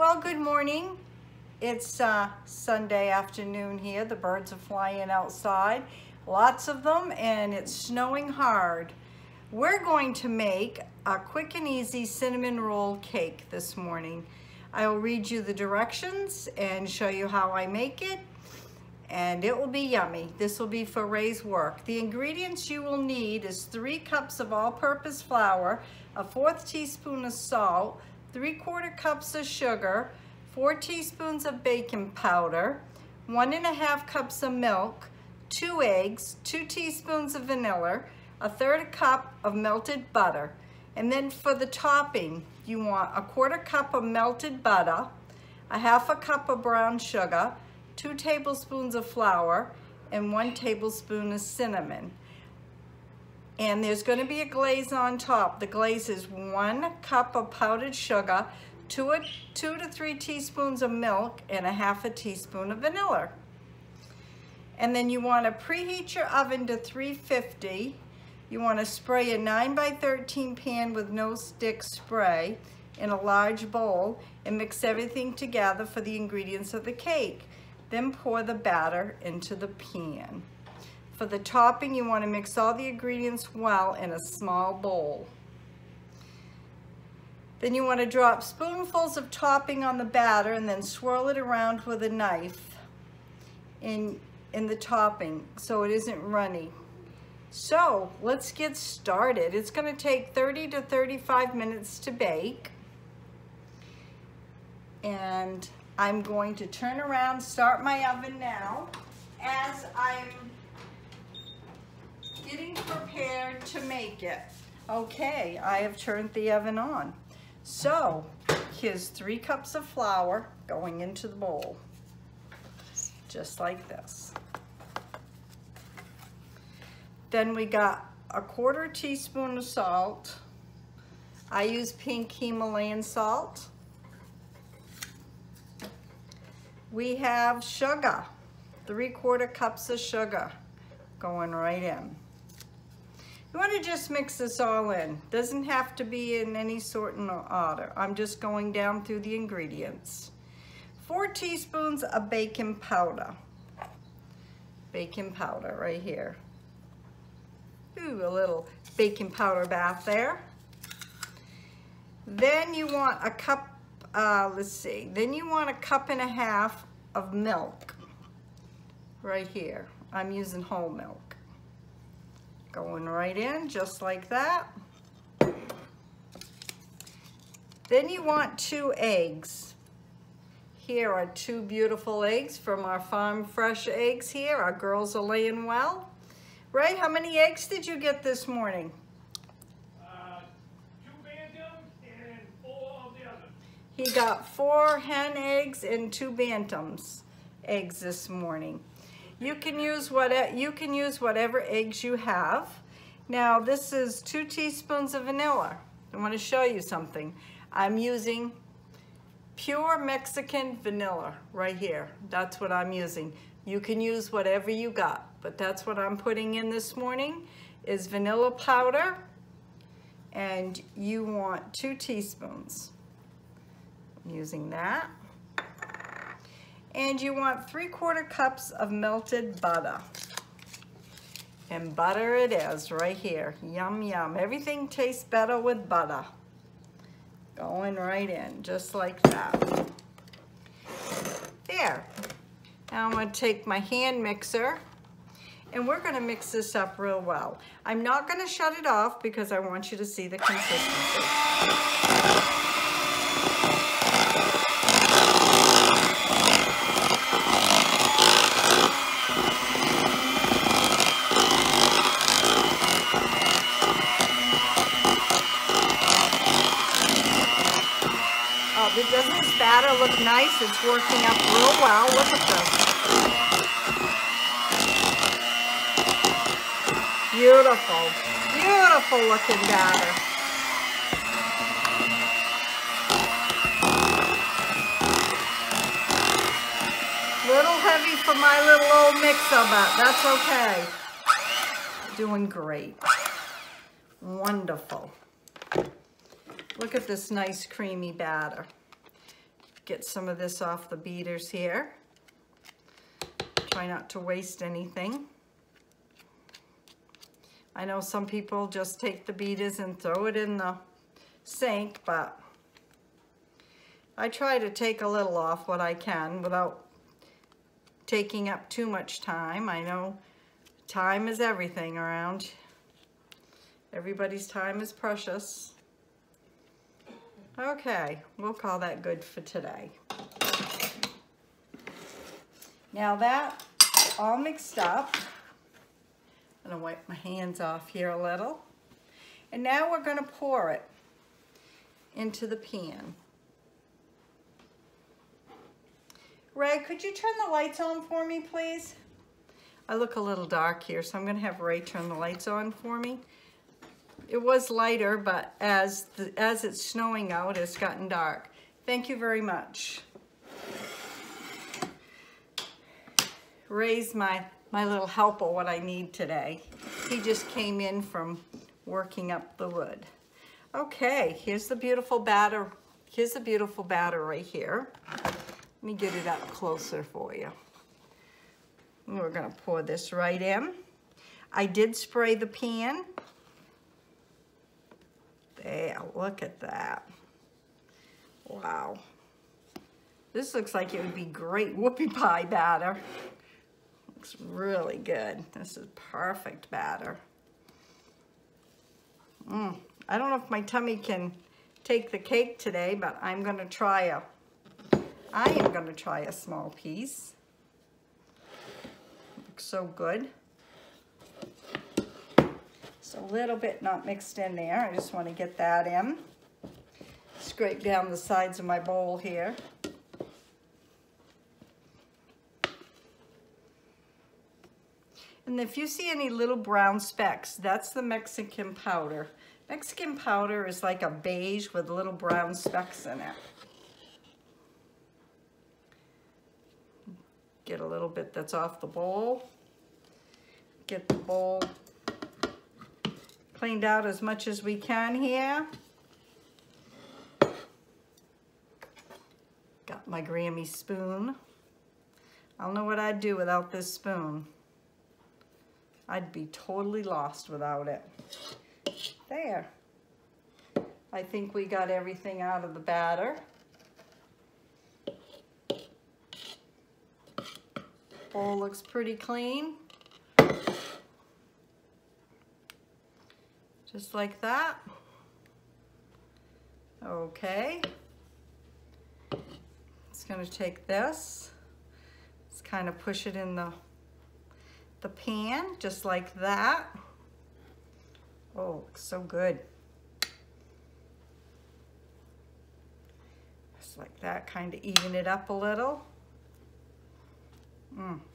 Well, good morning. It's Sunday afternoon here. The birds are flying outside, lots of them, and it's snowing hard. We're going to make a quick and easy cinnamon roll cake this morning. I will read you the directions and show you how I make it, and it will be yummy. This will be for Ray's work. The ingredients you will need is 3 cups of all-purpose flour, a 1/4 teaspoon of salt, 3/4 cups of sugar, 4 teaspoons of baking powder, 1½ cups of milk, 2 eggs, 2 teaspoons of vanilla, a 1/3 cup of melted butter. And then for the topping, you want a 1/4 cup of melted butter, a 1/2 cup of brown sugar, 2 tablespoons of flour, and 1 tablespoon of cinnamon. And there's going to be a glaze on top. The glaze is 1 cup of powdered sugar, 2 to 3 teaspoons of milk, and a 1/2 teaspoon of vanilla. And then you want to preheat your oven to 350. You want to spray a 9x13 pan with no stick spray in a large bowl and mix everything together for the ingredients of the cake. Then pour the batter into the pan. For the topping, you want to mix all the ingredients well in a small bowl. Then you want to drop spoonfuls of topping on the batter and then swirl it around with a knife in the topping so it isn't runny. So let's get started. It's going to take 30 to 35 minutes to bake. And I'm going to turn around, start my oven now as I'm getting prepared to make it. Okay, I have turned the oven on. So here's 3 cups of flour going into the bowl, just like this. Then we got a 1/4 teaspoon of salt. I use pink Himalayan salt. We have sugar, 3/4 cups of sugar going right in. You want to just mix this all in. Doesn't have to be in any sort of order. I'm just going down through the ingredients. 4 teaspoons of baking powder. Baking powder right here. Ooh, a little baking powder bath there. Then you want a cup, then you want a 1.5 cups of milk right here. I'm using whole milk. Going right in, just like that. Then you want 2 eggs. Here are 2 beautiful eggs from our farm fresh eggs here. Our girls are laying well. Ray, how many eggs did you get this morning? 2 bantams and 4 of the others. He got 4 hen eggs and 2 bantams eggs this morning. You can use whatever eggs you have. Now this is 2 teaspoons of vanilla. I want to show you something. I'm using pure Mexican vanilla right here. That's what I'm using. You can use whatever you got, but that's what I'm putting in this morning is vanilla powder, and you want 2 teaspoons. I'm using that. And you want 3/4 cups of melted butter. And butter it is right here. Yum, yum. Everything tastes better with butter. Going right in, just like that. There. Now I'm going to take my hand mixer, and we're going to mix this up real well. I'm not going to shut it off because I want you to see the consistency. Doesn't this batter look nice? It's working up real well. Look at this. Beautiful, beautiful looking batter. Little heavy for my little old mixer, but that's okay. Doing great. Wonderful. Look at this nice creamy batter. Get some of this off the beaters here. Try not to waste anything. I know some people just take the beaters and throw it in the sink, but I try to take a little off what I can without taking up too much time. I know time is everything around. Everybody's time is precious. Okay, we'll call that good for today. Now that all mixed up, I'm gonna wipe my hands off here a little. And now we're gonna pour it into the pan. Ray, could you turn the lights on for me, please? I look a little dark here, so I'm gonna have Ray turn the lights on for me. It was lighter, but as it's snowing out, it's gotten dark. Thank you very much. Ray's my little helper, what I need today. He just came in from working up the wood. Okay, here's the beautiful batter. Here's the beautiful batter right here. Let me get it up closer for you. And we're gonna pour this right in. I did spray the pan. There, look at that. Wow. This looks like it would be great whoopie pie batter. Looks really good. This is perfect batter. I don't know if my tummy can take the cake today, but I am gonna try a small piece. Looks so good. It's a little bit not mixed in there. I just want to get that in. Scrape down the sides of my bowl here. And if you see any little brown specks, that's the Mexican powder. Mexican powder is like a beige with little brown specks in it. Get a little bit that's off the bowl. Get the bowl cleaned out as much as we can here. Got my Grammie spoon. I don't know what I'd do without this spoon. I'd be totally lost without it. There. I think we got everything out of the batter. Bowl looks pretty clean. Just like that. Okay. It's going to take this. Let's kind of push it in the pan, just like that. Oh, looks so good. Just like that, kind of even it up a little.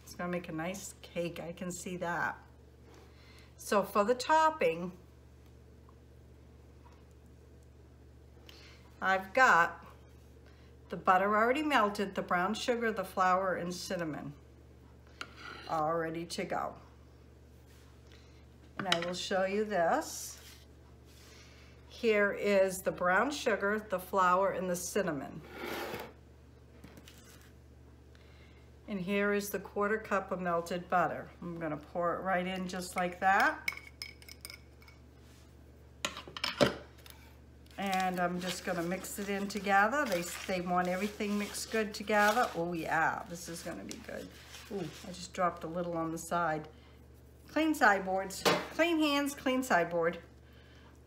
It's gonna make a nice cake, I can see that. So for the topping, I've got the butter already melted, the brown sugar, the flour, and cinnamon all ready to go. And I will show you this. Here is the brown sugar, the flour, and the cinnamon. And here is the 1/4 cup of melted butter. I'm gonna pour it right in just like that. And I'm just gonna mix it in together. They want everything mixed good together. Oh yeah, this is gonna be good. Ooh, I just dropped a little on the side. Clean sideboards, clean hands, clean sideboard.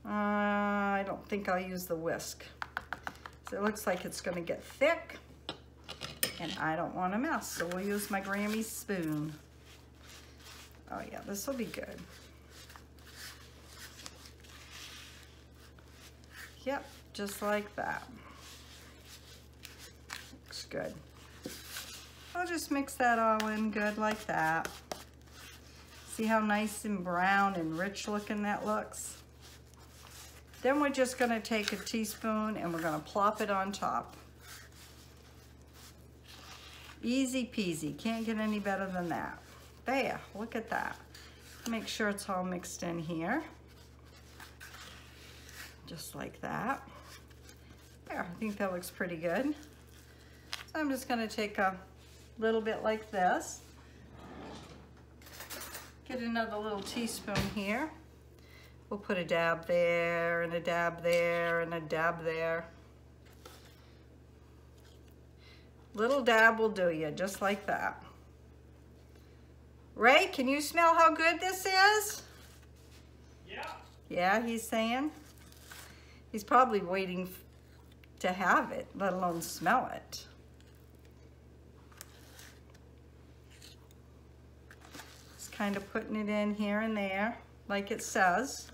I don't think I'll use the whisk. So it looks like it's gonna get thick and I don't want a mess, so we'll use my Grammie spoon. Oh yeah, this will be good. Yep, just like that. Looks good. I'll just mix that all in good like that. See how nice and brown and rich looking that looks? Then we're just gonna take a teaspoon and we're gonna plop it on top. Easy peasy, can't get any better than that. There, look at that. Make sure it's all mixed in here. Just like that. There, I think that looks pretty good. So I'm just gonna take a little bit like this. Get another little teaspoon here. We'll put a dab there, and a dab there, and a dab there. Little dab will do you, just like that. Ray, can you smell how good this is? Yeah. Yeah, he's saying. He's probably waiting to have it, let alone smell it. Just kind of putting it in here and there, like it says.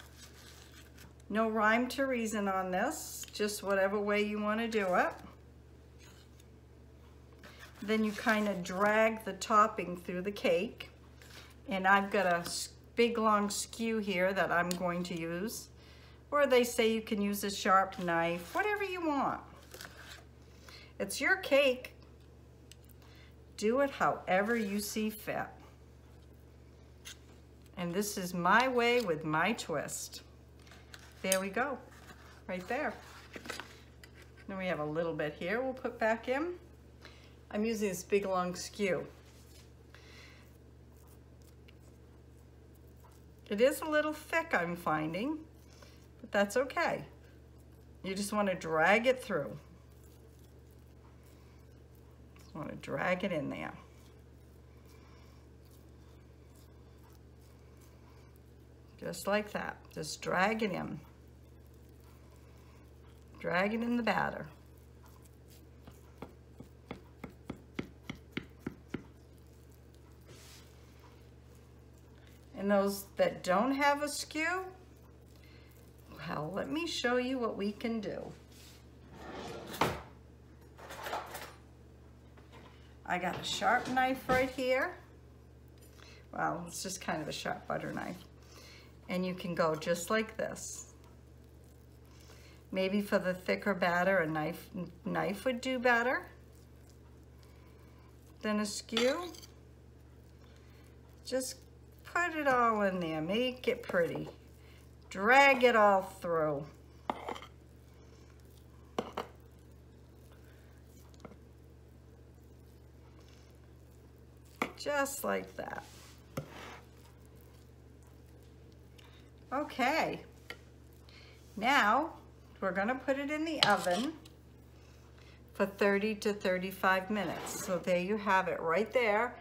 No rhyme to reason on this, just whatever way you want to do it. Then you kind of drag the topping through the cake. And I've got a big long skew here that I'm going to use. Or they say you can use a sharp knife, whatever you want. It's your cake. Do it however you see fit. And this is my way with my twist. There we go, right there. Then we have a little bit here we'll put back in. I'm using this big long skew. It is a little thick, I'm finding, but that's okay. You just want to drag it through. Just want to drag it in there. Just like that. Just drag it in. Drag it in the batter. And those that don't have a skew, well, let me show you what we can do. I got a sharp knife right here. Well, it's just kind of a sharp butter knife. And you can go just like this. Maybe for the thicker batter, a knife would do better than a skew. Just put it all in there, make it pretty. Drag it all through. Just like that. Okay, now we're gonna put it in the oven for 30 to 35 minutes. So there you have it right there.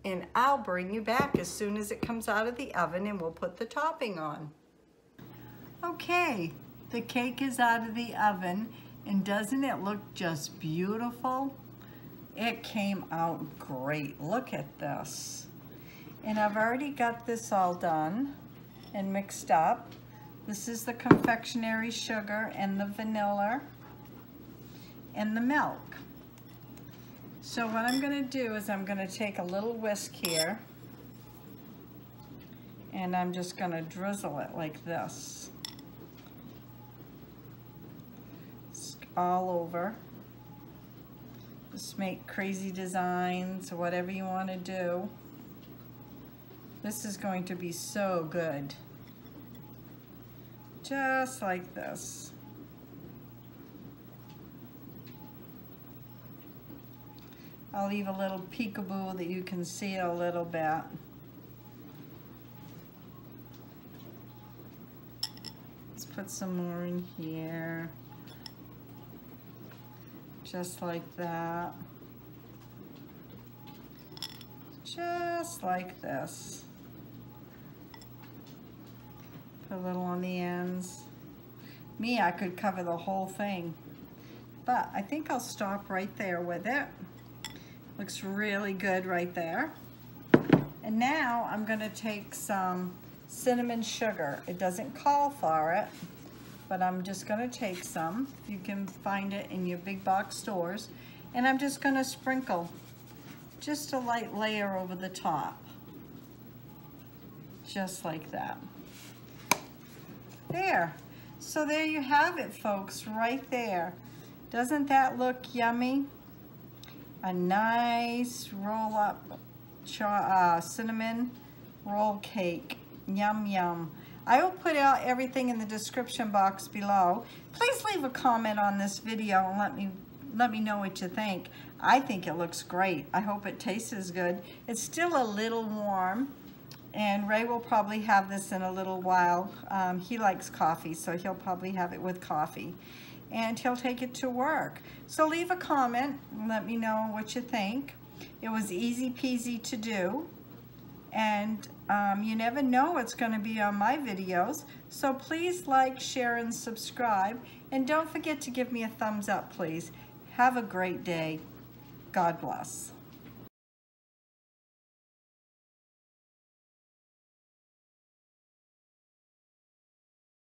And I'll bring you back as soon as it comes out of the oven and we'll put the topping on. Okay, the cake is out of the oven and doesn't it look just beautiful? It came out great, look at this. And I've already got this all done and mixed up. This is the confectionery sugar and the vanilla and the milk. So what I'm gonna do is I'm gonna take a little whisk here and I'm just gonna drizzle it like this. It's all over. Just make crazy designs or whatever you wanna do. This is going to be so good. Just like this. I'll leave a little peekaboo that you can see a little bit. Let's put some more in here. Just like that. Just like this. Put a little on the ends. Me, I could cover the whole thing, but I think I'll stop right there with it. Looks really good right there. And now I'm gonna take some cinnamon sugar. It doesn't call for it, but I'm just gonna take some. You can find it in your big box stores. And I'm just gonna sprinkle just a light layer over the top. Just like that. There. So there you have it, folks, right there. Doesn't that look yummy? A nice roll up cinnamon roll cake. Yum, yum. I will put out everything in the description box below. Please leave a comment on this video and let me know what you think. I think it looks great. I hope it tastes as good. It's still a little warm, and Ray will probably have this in a little while. He likes coffee, so he'll probably have it with coffee. And he'll take it to work. So leave a comment and let me know what you think. It was easy peasy to do. And you never know what's going to be on my videos. So please like, share, and subscribe. And don't forget to give me a thumbs up, please. Have a great day. God bless.